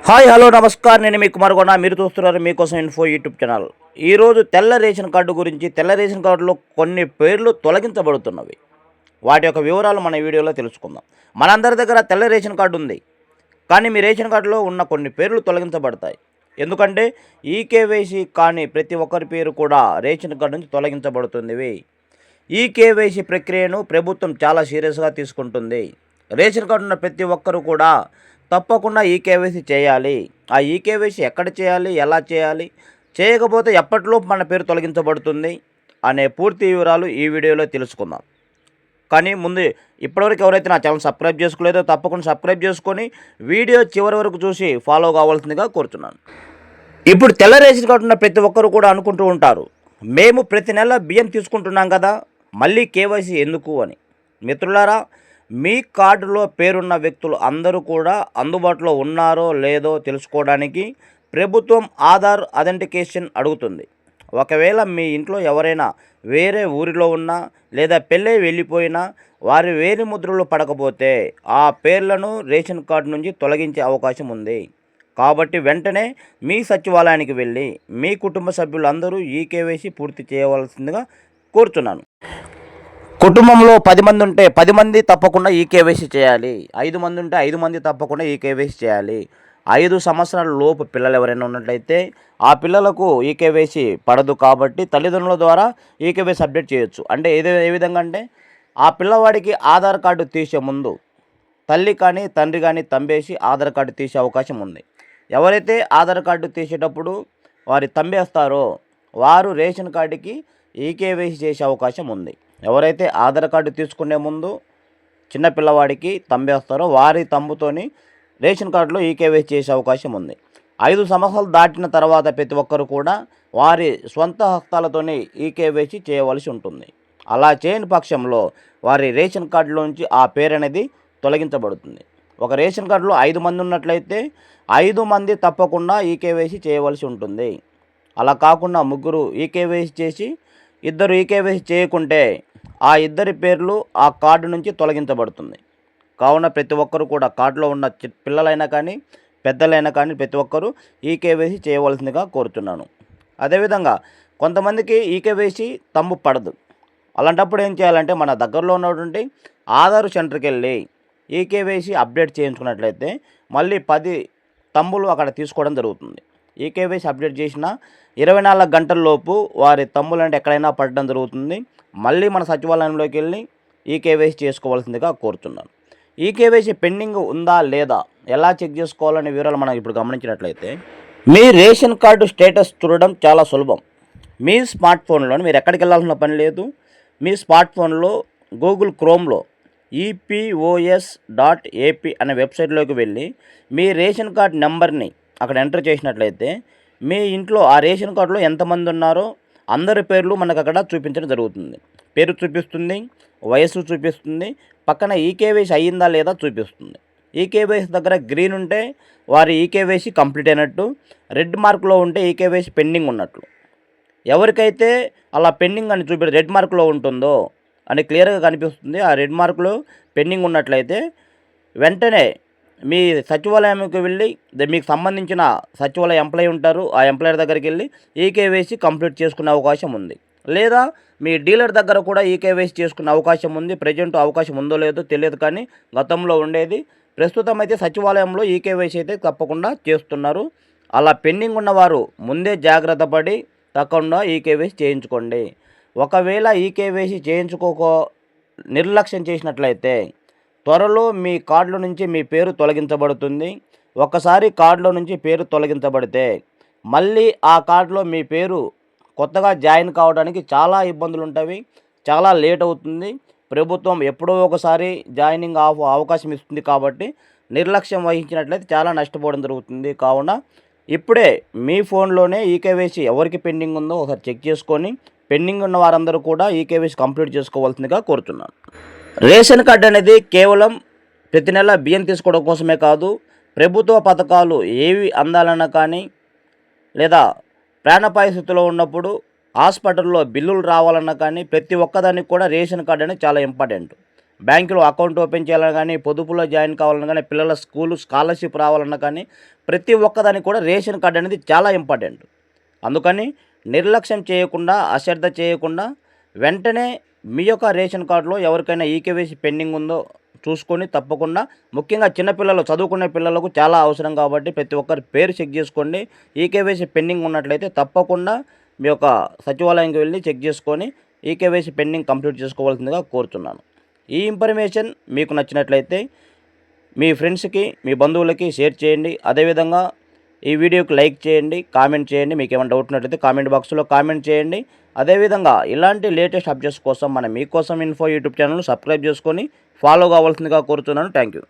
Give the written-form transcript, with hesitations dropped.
Hi hello నమస్కారం. నేను మీ కుమార్. మీరు చూస్తున్నారు మీకోసం ఇన్ఫో యూట్యూబ్ ఛానల్. ఈరోజు తెల్ల రేషన్ కార్డు గురించి, తెల్ల రేషన్ కార్డులో కొన్ని పేర్లు తొలగించబడుతున్నవి, వాటి యొక్క వివరాలు మన వీడియోలో తెలుసుకుందాం. మనందరి దగ్గర తెల్ల రేషన్ కార్డు ఉంది, కానీ మీ రేషన్ కార్డులో ఉన్న కొన్ని పేర్లు తొలగించబడతాయి. ఎందుకంటే ఈకేవైసీ కానీ ప్రతి ఒక్కరి పేరు కూడా రేషన్ కార్డు నుంచి తొలగించబడుతుంది. ఈ కేవైసీ ప్రక్రియను ప్రభుత్వం చాలా సీరియస్గా తీసుకుంటుంది. రేషన్ కార్డు ఉన్న ప్రతి ఒక్కరు కూడా తప్పకుండా ఈకేవైసీ చేయాలి. ఆ ఈకేవైసీ ఎక్కడ చేయాలి, ఎలా చేయాలి, చేయకపోతే ఎప్పటిలోపు మన పేరు తొలగించబడుతుంది అనే పూర్తి వివరాలు ఈ వీడియోలో తెలుసుకుందాం. కానీ ముందు ఇప్పటివరకు ఎవరైతే నా ఛానల్ సబ్స్క్రైబ్ చేసుకోలేదో తప్పకుండా సబ్స్క్రైబ్ చేసుకొని వీడియో చివరి వరకు చూసి ఫాలో కావాల్సిందిగా కోరుతున్నాను. ఇప్పుడు తెల్ల రేషన్ కార్డు ఉన్న ప్రతి ఒక్కరు కూడా అనుకుంటూ ఉంటారు, మేము ప్రతి నెల బియ్యం తీసుకుంటున్నాం కదా, మళ్ళీ కేవైసీ ఎందుకు అని. మిత్రులారా, మీ కార్డులో పేరున్న వ్యక్తులు అందరూ కూడా అందుబాటులో ఉన్నారో లేదో తెలుసుకోవడానికి ప్రభుత్వం ఆధార్ అథెంటికేషన్ అడుగుతుంది. ఒకవేళ మీ ఇంట్లో ఎవరైనా వేరే ఊరిలో ఉన్నా లేదా పెళ్ళై వెళ్ళిపోయినా వారి వేలి ముద్రలు పడకపోతే ఆ పేర్లను రేషన్ కార్డు నుంచి తొలగించే అవకాశం ఉంది. కాబట్టి వెంటనే మీ సచివాలయానికి వెళ్ళి మీ కుటుంబ సభ్యులందరూ ఈ కేవైసీ పూర్తి చేయవలసిందిగా కోరుతున్నాను. కుటుంబంలో 10 మంది ఉంటే 10 మంది తప్పకుండా ఈ కేవైసీ చేయాలి. 5 మంది ఉంటే 5 మంది తప్పకుండా ఈ కేవైసీ చేయాలి. 5 సంవత్సరాల లోపు పిల్లలు ఎవరైనా ఉన్నట్లయితే ఆ పిల్లలకు ఈ కేవైసీ పడదు. కాబట్టి తల్లిదండ్రుల ద్వారా ఈ కేవైసీ అప్డేట్ చేయొచ్చు. అంటే ఏ విధంగా అంటే ఆ పిల్లవాడికి ఆధార్ కార్డు తీసే ముందు తల్లి కానీ తండ్రి కానీ తంబేసి ఆధార్ కార్డు తీసే అవకాశం ఉంది. ఎవరైతే ఆధార్ కార్డు తీసేటప్పుడు వారి తంబేస్తారో వారు రేషన్ కార్డుకి ఈ కేవైసీ చేసే అవకాశం ఉంది. ఎవరైతే ఆధార్ కార్డు తీసుకునే ముందు చిన్నపిల్లవాడికి తంబేస్తారో వారి తంబుతోని రేషన్ కార్డులో ఈ కేవైసీ చేసే అవకాశం ఉంది. 5 సంవత్సరాలు దాటిన తర్వాత ప్రతి ఒక్కరు కూడా వారి స్వంత హస్తాలతోనే ఈ కేవైసీ చేయవలసి ఉంటుంది. అలా చేయని పక్షంలో వారి రేషన్ కార్డులోంచి ఆ పేరు అనేది తొలగించబడుతుంది. ఒక రేషన్ కార్డులో 5 మంది ఉన్నట్లయితే 5 మంది తప్పకుండా ఈ కేవైసీ చేయవలసి ఉంటుంది. అలా కాకుండా ముగ్గురు ఈ కేవైసీ చేసి ఇద్దరు ఈ కేవైసీ చేయకుంటే ఆ ఇద్దరి పేర్లు ఆ కార్డు నుంచి తొలగించబడుతుంది. కావున ప్రతి ఒక్కరు కూడా కార్డులో ఉన్న పిల్లలైనా కానీ పెద్దలైనా కానీ ప్రతి ఒక్కరూ ఈ కేవైసీ చేయవలసిందిగా కోరుతున్నాను. అదేవిధంగా కొంతమందికి ఈ కేవైసీ తంబు పడదు. అలాంటప్పుడు ఏం చేయాలంటే మన దగ్గరలో ఉన్నటువంటి ఆధార్ సెంటర్కి వెళ్ళి ఈ కేవైసీ అప్డేట్ చేయించుకున్నట్లయితే మళ్ళీ 10 తంబులు అక్కడ తీసుకోవడం జరుగుతుంది. ఈ కేవైసీ అప్డేట్ చేసిన 24 గంటల్లోపు వారి తమ్ములంటే ఎక్కడైనా పడడం జరుగుతుంది. మళ్ళీ మన సచివాలయంలోకి వెళ్ళి ఈ కేవైసీ చేసుకోవాల్సిందిగా కోరుతున్నాను. ఈ కేవైసీ పెండింగ్ ఉందా లేదా ఎలా చెక్ చేసుకోవాలనే వివరాలు మనం ఇప్పుడు గమనించినట్లయితే మీ రేషన్ కార్డు స్టేటస్ చూడడం చాలా సులభం. మీ స్మార్ట్ ఫోన్లో మీరు ఎక్కడికి వెళ్ళాల్సిన పని లేదు. మీ స్మార్ట్ ఫోన్లో గూగుల్ క్రోమ్లో EPOS.AP అనే వెబ్సైట్లోకి వెళ్ళి మీ రేషన్ కార్డ్ నెంబర్ని అక్కడ ఎంటర్ చేసినట్లయితే మీ ఇంట్లో ఆ రేషన్ కార్డులో ఎంతమంది ఉన్నారో అందరి పేర్లు మనకు అక్కడ చూపించడం జరుగుతుంది. పేరు చూపిస్తుంది, వయస్సు చూపిస్తుంది, పక్కన ఈకేవైసీ అయ్యిందా లేదా చూపిస్తుంది. ఈకేవైసీ దగ్గర గ్రీన్ ఉంటే వారి ఈకేవైసీ కంప్లీట్ అయినట్టు, రెడ్ మార్కులో ఉంటే ఈకేవైసీ పెండింగ్ ఉన్నట్లు. ఎవరికైతే అలా పెండింగ్ అని రెడ్ మార్కులో ఉంటుందో అని క్లియర్గా కనిపిస్తుంది, ఆ రెడ్ మార్కులో పెండింగ్ ఉన్నట్లయితే వెంటనే మీ సచివాలయంకి వెళ్ళి మీకు సంబంధించిన సచివాలయ ఎంప్లాయీ ఉంటారు, ఆ ఎంప్లాయర్ దగ్గరికి వెళ్ళి ఈ కేవైసీ కంప్లీట్ చేసుకునే అవకాశం ఉంది. లేదా మీ డీలర్ దగ్గర కూడా ఈ కేవైసీ చేసుకునే అవకాశం ఉంది. ప్రజెంట్ అవకాశం ఉందో లేదో తెలియదు, కానీ గతంలో ఉండేది. ప్రస్తుతం అయితే సచివాలయంలో ఈ కేవైసీ అయితే తప్పకుండా చేస్తున్నారు. అలా పెండింగ్ ఉన్నవారు ముందే జాగ్రత్త పడి తప్పకుండా ఈ కేవైసీ చేయించుకోండి. ఒకవేళ ఈ కేవైసీ నిర్లక్ష్యం చేసినట్లయితే త్వరలో మీ కార్డులో నుంచి మీ పేరు తొలగించబడుతుంది. ఒకసారి కార్డులో నుంచి పేరు తొలగించబడితే మళ్ళీ ఆ కార్డులో మీ పేరు కొత్తగా జాయిన్ కావడానికి చాలా ఇబ్బందులు ఉంటాయి, చాలా లేట్ అవుతుంది. ప్రభుత్వం ఎప్పుడో ఒకసారి జాయినింగ్ అవకాశం ఇస్తుంది. కాబట్టి నిర్లక్ష్యం వహించినట్లయితే చాలా నష్టపోవడం జరుగుతుంది. కావున ఇప్పుడే మీ ఫోన్లోనే ఈ కేవైసీ ఎవరికి పెండింగ్ ఉందో ఒకసారి చెక్ చేసుకొని పెండింగ్ ఉన్న వారందరూ కూడా ఈ కేవైసీ కంప్లీట్ చేసుకోవాల్సిందిగా కోరుతున్నాను. రేషన్ కార్డు అనేది కేవలం ప్రతి నెల బియ్యం తీసుకోవడం కోసమే కాదు, ప్రభుత్వ పథకాలు ఏవి అందాలన్నా కానీ లేదా ప్రాణాపాయ స్థితిలో ఉన్నప్పుడు హాస్పిటల్లో బిల్లులు రావాలన్నా కానీ ప్రతి ఒక్కదానికి కూడా రేషన్ కార్డు అనేది చాలా ఇంపార్టెంట్. బ్యాంకులో అకౌంట్ ఓపెన్ చేయాలన్నా కానీ, పొదుపులో జాయిన్ కావాలన్నా కానీ, పిల్లల స్కూలు స్కాలర్షిప్ రావాలన్నా కానీ, ప్రతి ఒక్కదానికి కూడా రేషన్ కార్డు అనేది చాలా ఇంపార్టెంట్. అందుకని నిర్లక్ష్యం చేయకుండా, అశ్రద్ధ చేయకుండా వెంటనే మీ యొక్క రేషన్ కార్డులో ఎవరికైనా ఈకేవైసీ పెండింగ్ ఉందో చూసుకొని తప్పకుండా, ముఖ్యంగా చిన్నపిల్లలు చదువుకునే పిల్లలకు చాలా అవసరం కాబట్టి ప్రతి ఒక్కరి పేరు చెక్ చేసుకోండి. ఈకేవైసీ పెండింగ్ ఉన్నట్లయితే తప్పకుండా మీ యొక్క సచివాలయంకి వెళ్ళి చెక్ చేసుకొని ఈకేవైసీ పెండింగ్ కంప్లీట్ చేసుకోవాల్సిందిగా కోరుతున్నాను. ఈ ఇన్ఫర్మేషన్ మీకు నచ్చినట్లయితే మీ ఫ్రెండ్స్కి, మీ బంధువులకి షేర్ చేయండి. అదేవిధంగా ఈ వీడియోకి లైక్ చేయండి, కామెంట్ చేయండి. మీకు ఏమైనా డౌట్ ఉన్నట్లయితే కామెంట్ బాక్స్లో కామెంట్ చేయండి. అదేవిధంగా ఇలాంటి లేటెస్ట్ అప్డేట్స్ కోసం మన మీకోసం ఇన్ఫో యూట్యూబ్ ఛానల్ను సబ్స్క్రైబ్ చేసుకొని ఫాలో కావాల్సిందిగా కోరుతున్నాను. Thank you.